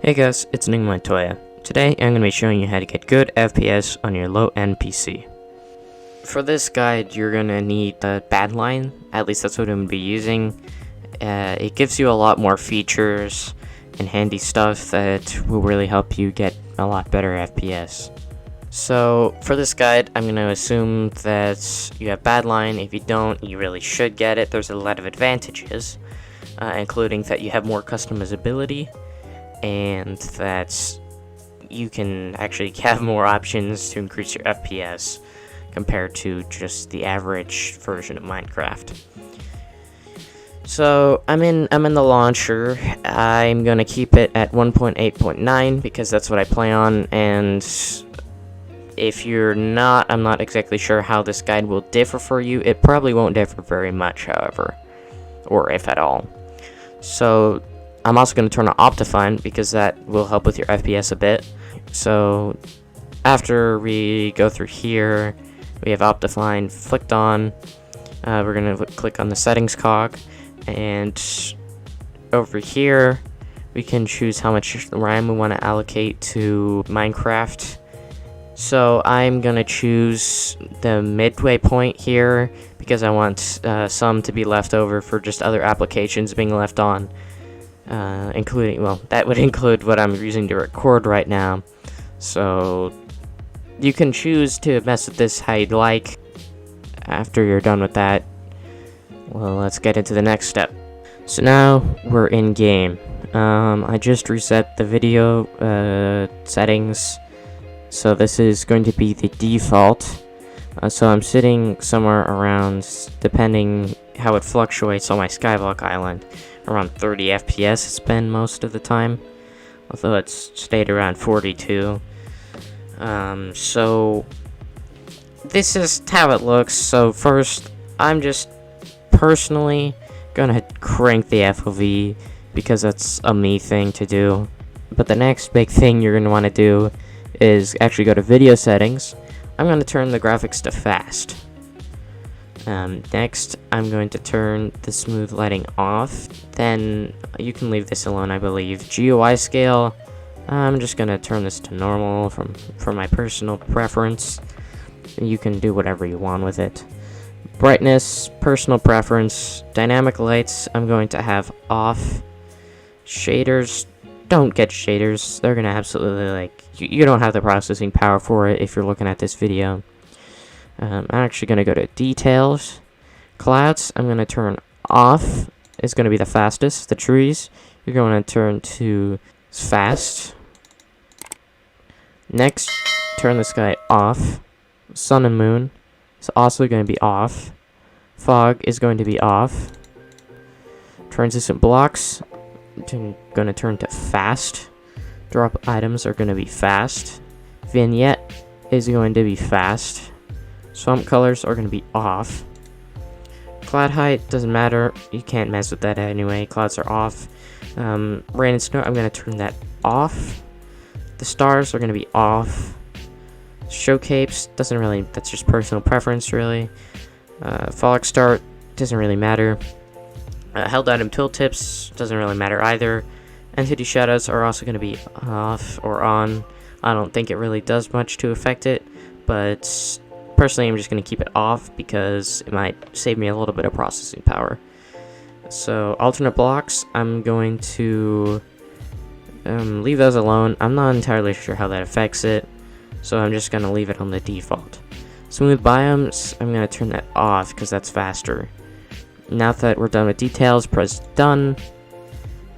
Hey guys, it's Ning Montoya. Today I'm going to be showing you how to get good FPS on your low-end PC. For this guide, you're going to need a Badline, at least that's what I'm going to be using. It gives you a lot more features and handy stuff that will really help you get a lot better FPS. So for this guide, I'm going to assume that you have Badline. If you don't, you really should get it. There's a lot of advantages, including that you have more customizability, and that you can actually have more options to increase your FPS compared to just the average version of Minecraft. So I'm in the launcher. I'm gonna keep it at 1.8.9 because that's what I play on, and if you're not, I'm not exactly sure how this guide will differ for you. It probably won't differ very much, however, or if at all. So I'm also going to turn on Optifine because that will help with your FPS a bit. So after we go through here, we have Optifine flicked on. We're going to click on the settings cog, and over here we can choose how much RAM we want to allocate to Minecraft. So I'm going to choose the midway point here because I want some to be left over for just other applications being left on. Including, well, that would include what I'm using to record right now. So you can choose to mess with this how you'd like. After you're done with that, well, let's get into the next step. So now we're in game. I just reset the video settings, so this is going to be the default. So I'm sitting somewhere around, depending how it fluctuates on my Skyblock Island, around 30 FPS it's been most of the time, although it's stayed around 42. So this is how it looks. So first, I'm just personally gonna crank the FOV because that's a me thing to do. But the next big thing you're gonna want to do is actually go to video settings. I'm going to turn the graphics to fast. Next, I'm going to turn the smooth lighting off. Then you can leave this alone, I believe. GUI scale, I'm just going to turn this to normal for my personal preference. You can do whatever you want with it. Brightness, personal preference. Dynamic lights, I'm going to have off. Shaders, don't get shaders. They're going to absolutely, you don't have the processing power for it if you're looking at this video. I'm actually going to go to details. Clouds, I'm going to turn off. It's going to be the fastest. The trees, you're going to turn to fast. Next, turn the sky off. Sun and moon is also going to be off. Fog is going to be off. Translucent blocks, I'm going to turn to fast. Drop items are going to be fast. Vignette is going to be fast. Swamp colors are going to be off. Cloud height doesn't matter. You can't mess with that anyway. Clouds are off. Rain and snow, I'm going to turn that off. The stars are going to be off. Show capes, doesn't really, that's just personal preference really. Fog start, doesn't really matter. Held item tooltips, doesn't really matter either. Entity shadows are also going to be off or on. I don't think it really does much to affect it, but personally I'm just going to keep it off because it might save me a little bit of processing power. So alternate blocks, I'm going to leave those alone. I'm not entirely sure how that affects it, so I'm just going to leave it on the default. Smooth biomes, I'm going to turn that off because that's faster. Now that we're done with details, press done.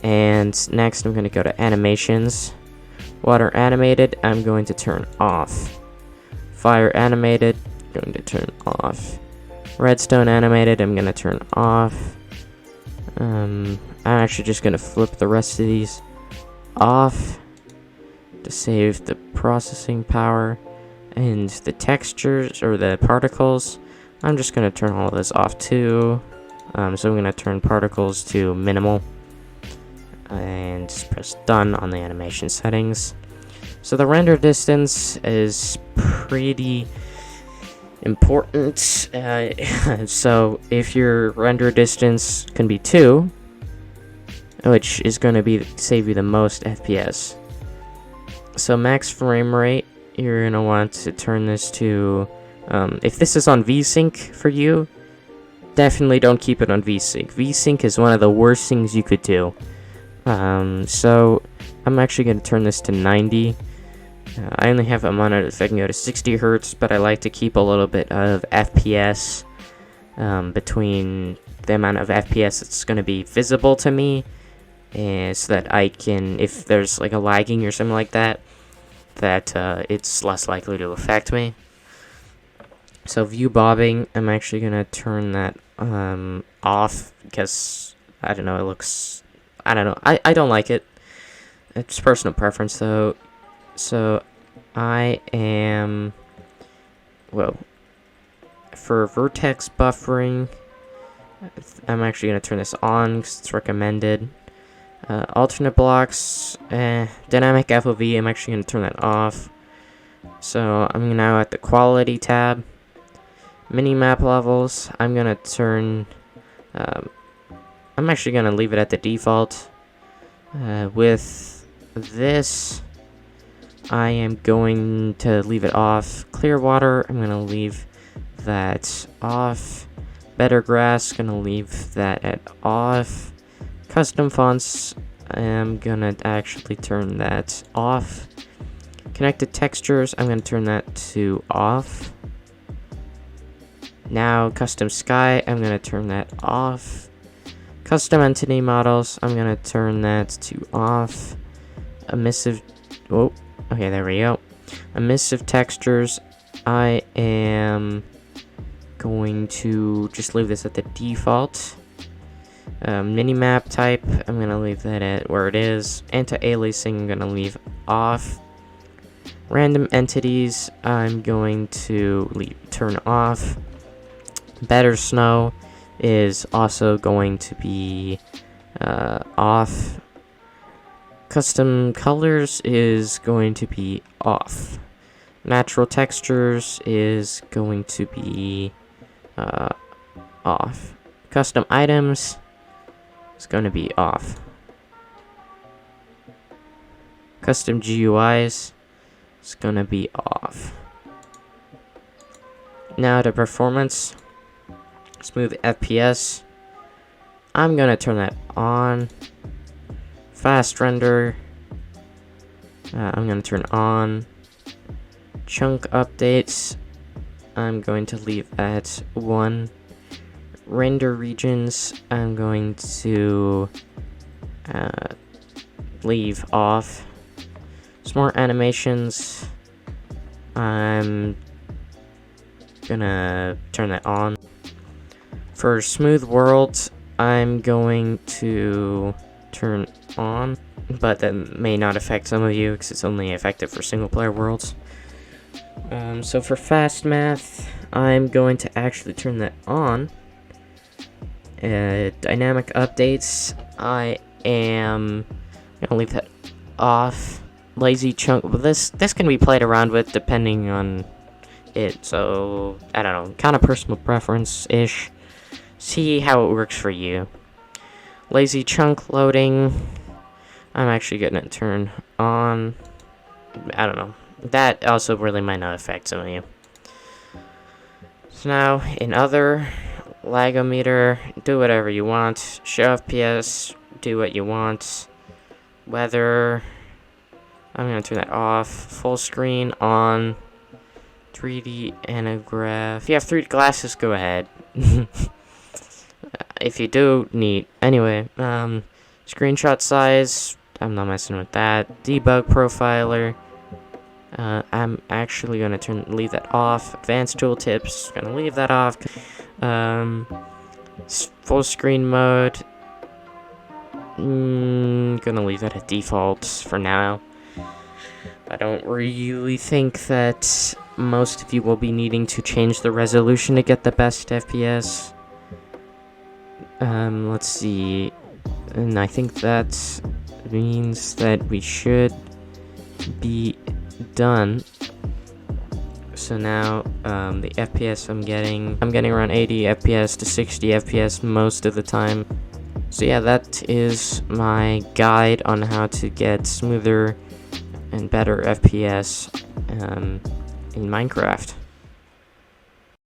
And next I'm going to go to animations. Water animated, I'm going to turn off. Fire animated, going to turn off. Redstone animated, I'm going to turn off. I'm actually just going to flip the rest of these off to save the processing power. And the textures, or the particles, I'm just going to turn all of this off too. So I'm going to turn particles to minimal. And press done on the animation settings. So the render distance is pretty important. So if your render distance can be 2, which is going to be save you the most FPS. So max frame rate, you're going to want to turn this to, if this is on VSync for you, definitely don't keep it on VSync. VSync is one of the worst things you could do. So I'm actually going to turn this to 90. I only have a monitor if I can go to 60 Hertz, but I like to keep a little bit of FPS between the amount of FPS that's going to be visible to me, and so that I can, if there's like a lagging or something like that, it's less likely to affect me. So view bobbing, I'm actually going to turn that off, because I don't know, it looks, I don't know, I don't like it. It's personal preference though. So I am, well, for vertex buffering, I'm actually going to turn this on because it's recommended. Alternate blocks, dynamic FOV, I'm actually going to turn that off. So I'm now at the quality tab. Minimap levels, I'm going to turn, I'm actually going to leave it at the default. With this, I am going to leave it off. Clear water, I'm going to leave that off. Better grass, going to leave that at off. Custom fonts, I'm going to actually turn that off. Connected textures, I'm going to turn that to off. Now, custom sky, I'm going to turn that off. Custom entity models, I'm going to turn that to off. Emissive, oh, okay, there we go. Emissive textures, I am going to just leave this at the default. Minimap type, I'm going to leave that at where it is. Anti-aliasing, I'm going to leave off. Random entities, I'm going to turn off. Better snow is also going to be off. Custom colors is going to be off. Natural textures is going to be off. Custom items is going to be off. Custom GUIs is going to be off. Now to performance. Smooth FPS, I'm going to turn that on. Fast render, I'm going to turn on. Chunk updates, I'm going to leave at 1. Render regions, I'm going to leave off. Smart animations, I'm going to turn that on. For smooth worlds, I'm going to turn on, but that may not affect some of you because it's only effective for single player worlds. So for fast math, I'm going to actually turn that on. Dynamic updates, I am going to leave that off. Lazy chunk, well, this can be played around with depending on it, so I don't know, kind of personal preference-ish. See how it works for you. Lazy chunk loading, I'm actually going to turn on. I don't know. That also really might not affect some of you. So now, in other, lagometer, do whatever you want. Show FPS, do what you want. Weather, I'm going to turn that off. Full screen on. 3D anaglyph. If you have 3D glasses, go ahead. If you do, neat. Anyway, screenshot size, I'm not messing with that. Debug profiler, I'm actually going to leave that off. Advanced tooltips, going to leave that off. Full screen mode, going to leave that at default for now. I don't really think that most of you will be needing to change the resolution to get the best FPS. Let's see, and I think that means that we should be done. So now, the FPS I'm getting around 80 FPS to 60 FPS most of the time. So yeah, that is my guide on how to get smoother and better FPS in Minecraft.